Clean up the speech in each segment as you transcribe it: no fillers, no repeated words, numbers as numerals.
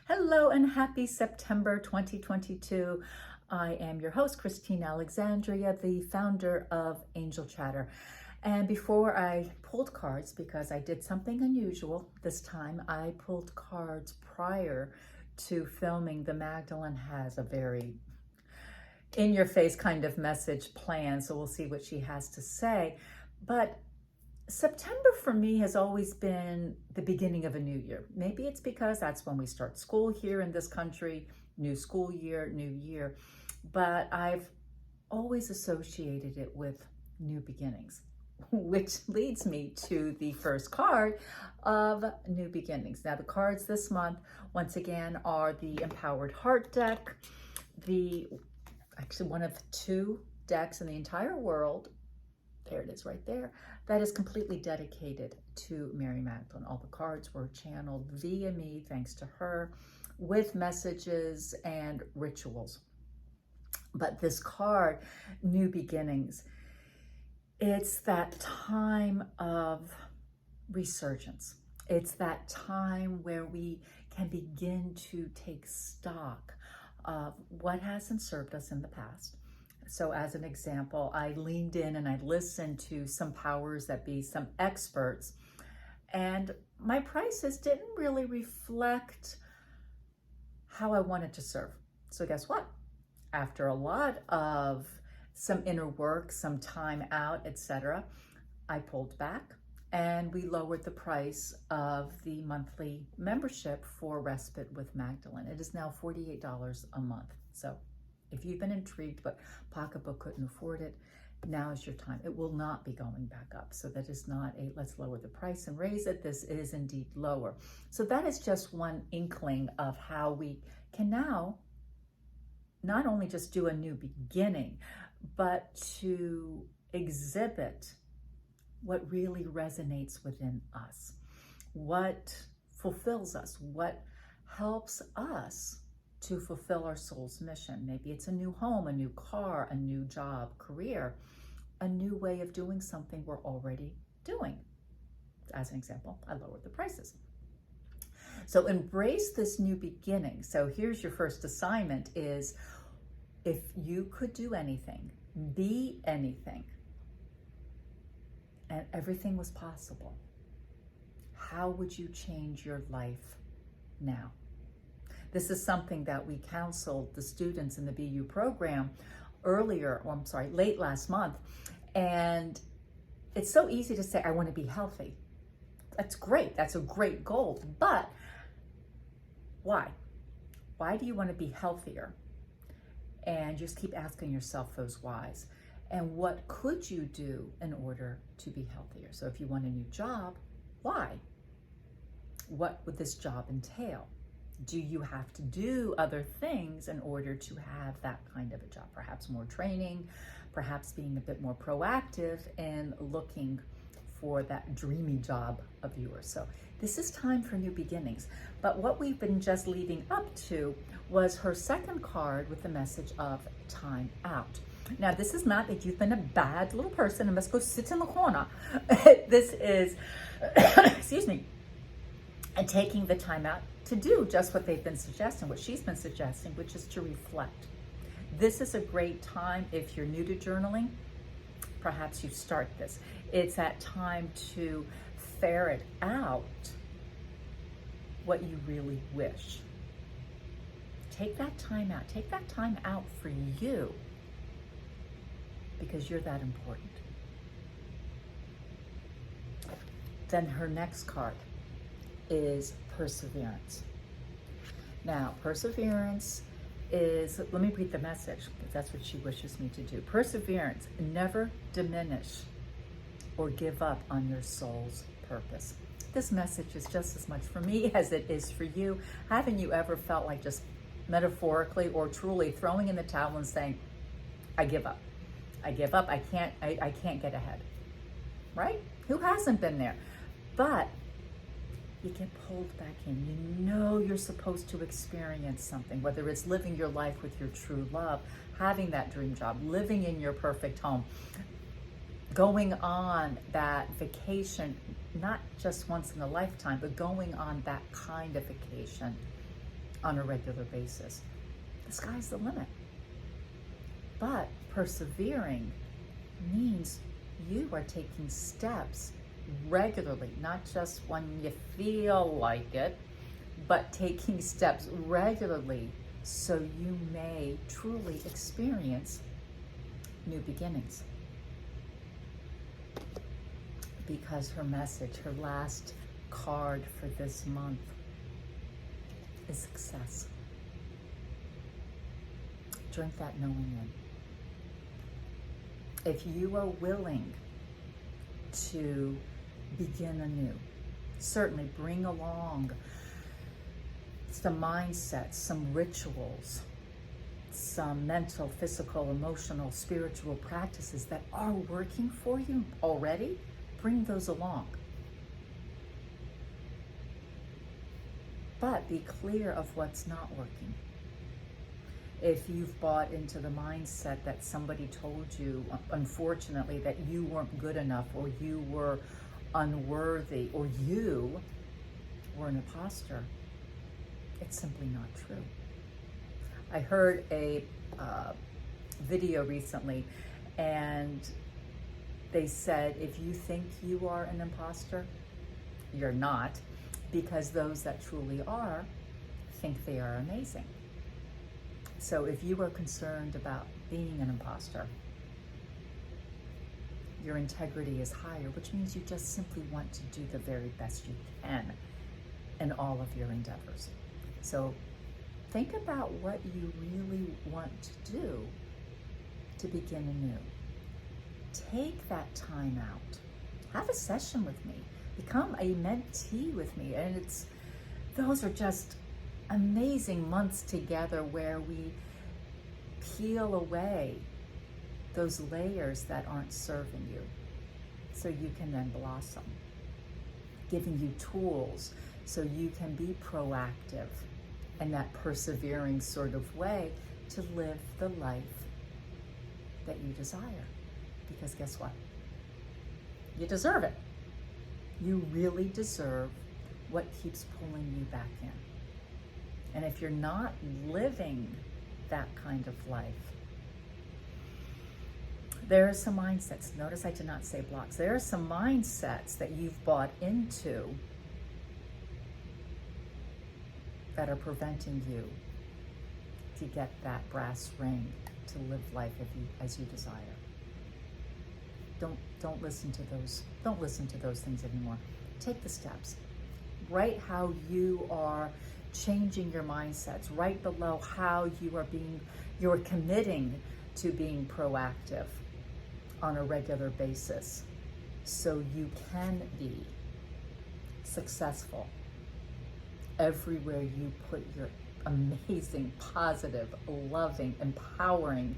Hello and happy September 2022. I am your host, Christine Alexandria, the founder of Angel Chatter. And before I pulled cards, because I did something unusual this time, I pulled cards prior to filming. The Magdalene has a very in-your-face kind of message plan, so we'll see what she has to say. But September for me has always been the beginning of a new year. Maybe it's because that's when we start school here in this country, new school year, new year. But I've always associated it with new beginnings, which leads me to the first card of new beginnings. Now, the cards this month, once again, are the Empowered Heart deck, actually one of two decks in the entire world. There it is right there. That is completely dedicated to Mary Magdalene. All the cards were channeled via me, thanks to her, with messages and rituals. But this card, New Beginnings, it's that time of resurgence. It's that time where we can begin to take stock of what hasn't served us in the past. So as an example, I leaned in and I listened to some powers that be, some experts, and my prices didn't really reflect how I wanted to serve. So guess what? After a lot of some inner work, some time out, etc., I pulled back and we lowered the price of the monthly membership for Respite with Magdalene. It is now $48 a month. So if you've been intrigued but pocketbook couldn't afford it, now is your time. It will not be going back up. So that is not a let's lower the price and raise it. This is indeed lower. So that is just one inkling of how we can now not only just do a new beginning, but to exhibit what really resonates within us, what fulfills us, what helps us to fulfill our soul's mission. Maybe it's a new home, a new car, a new job, career, a new way of doing something we're already doing. As an example, I lowered the prices. So embrace this new beginning. So here's your first assignment is, if you could do anything, be anything, and everything was possible, how would you change your life now? This is something that we counseled the students in the BU program late last month. And it's so easy to say, I want to be healthy. That's great. That's a great goal. But why? Why do you want to be healthier? And just keep asking yourself those whys. And what could you do in order to be healthier? So if you want a new job, why? What would this job entail? Do you have to do other things in order to have that kind of a job? Perhaps more training, perhaps being a bit more proactive and looking for that dreamy job of yours. So this is time for new beginnings. But what we've been just leading up to was her second card with the message of time out. Now, this is not that you've been a bad little person and must go sit in the corner. This is, excuse me, and taking the time out to do just what they've been suggesting, what she's been suggesting, which is to reflect. This is a great time if you're new to journaling. Perhaps you start this. It's that time to ferret out what you really wish. Take that time out. Take that time out for you, because you're that important. Then her next card is perseverance. Now, perseverance is, let me read the message, because that's what she wishes me to do. Perseverance, never diminish or give up on your soul's purpose. This message is just as much for me as it is for you. Haven't you ever felt like, just metaphorically or truly, throwing in the towel and saying, I give up. I give up. I can't get ahead. Right? Who hasn't been there? But you get pulled back in. You know you're supposed to experience something, whether it's living your life with your true love, having that dream job, living in your perfect home, going on that vacation, not just once in a lifetime, but going on that kind of vacation on a regular basis. The sky's the limit. But persevering means you are taking steps regularly, not just when you feel like it, but taking steps regularly so you may truly experience new beginnings. Because her message, her last card for this month is success. Drink that knowing in. If you are willing to begin anew, certainly bring along some mindsets, some rituals, some mental, physical, emotional, spiritual practices that are working for you already. Bring those along. But be clear of what's not working. If you've bought into the mindset that somebody told you, unfortunately, that you weren't good enough, or you were unworthy, or you were an imposter, it's simply not true. I heard a video recently, and they said, if you think you are an imposter, you're not, because those that truly are think they are amazing. So if you are concerned about being an imposter, your integrity is higher, which means you just simply want to do the very best you can in all of your endeavors. So think about what you really want to do to begin anew. Take that time out. Have a session with me. Become a mentee with me. And those are just amazing months together where we peel away those layers that aren't serving you so you can then blossom. Giving you tools so you can be proactive in that persevering sort of way to live the life that you desire. Because guess what? You deserve it. You really deserve what keeps pulling you back in. And if you're not living that kind of life, there are some mindsets. Notice I did not say blocks. There are some mindsets that you've bought into that are preventing you to get that brass ring to live life as you desire. Don't listen to those. Don't listen to those things anymore. Take the steps. Write how you are changing your mindsets. Right below how you're committing to being proactive on a regular basis so you can be successful everywhere you put your amazing, positive, loving, empowering,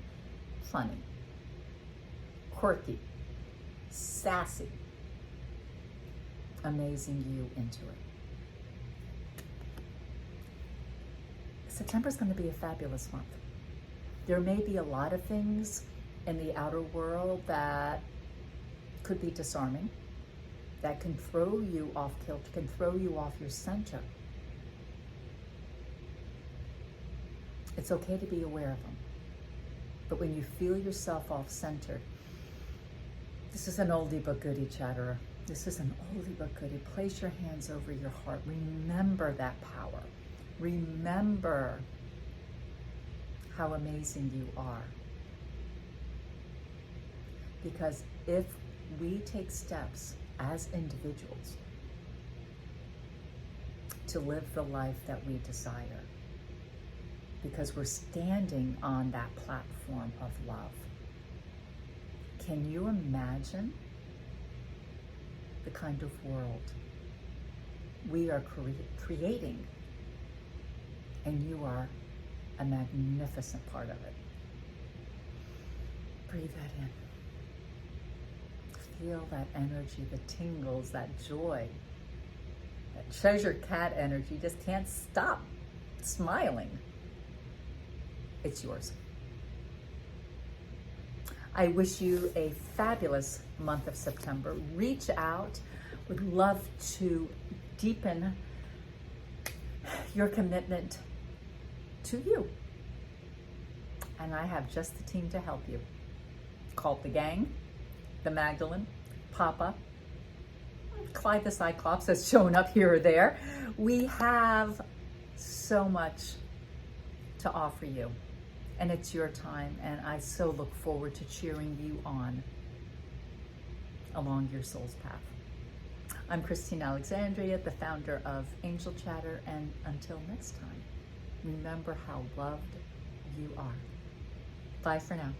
funny, quirky, sassy, amazing you into it. September is going to be a fabulous month. There may be a lot of things in the outer world that could be disarming, that can throw you off kilter, can throw you off your center. It's okay to be aware of them. But when you feel yourself off center, this is an oldie but goodie, chatterer. This is an oldie but goodie. Place your hands over your heart. Remember that power. Remember how amazing you are. Because if we take steps as individuals to live the life that we desire, because we're standing on that platform of love, can you imagine the kind of world we are creating? And you are a magnificent part of it. Breathe that in. Feel that energy, the tingles, that joy, that treasure cat energy. Just can't stop smiling. It's yours. I wish you a fabulous month of September. Reach out. Would love to deepen your commitment to you. And I have just the team to help you. Called the gang, the Magdalene, Papa, Clyde the Cyclops has shown up here or there. We have so much to offer you, and it's your time, and I so look forward to cheering you on along your soul's path. I'm Christine Alexandria, the founder of Angel Chatter, and until next time, remember how loved you are. Bye for now.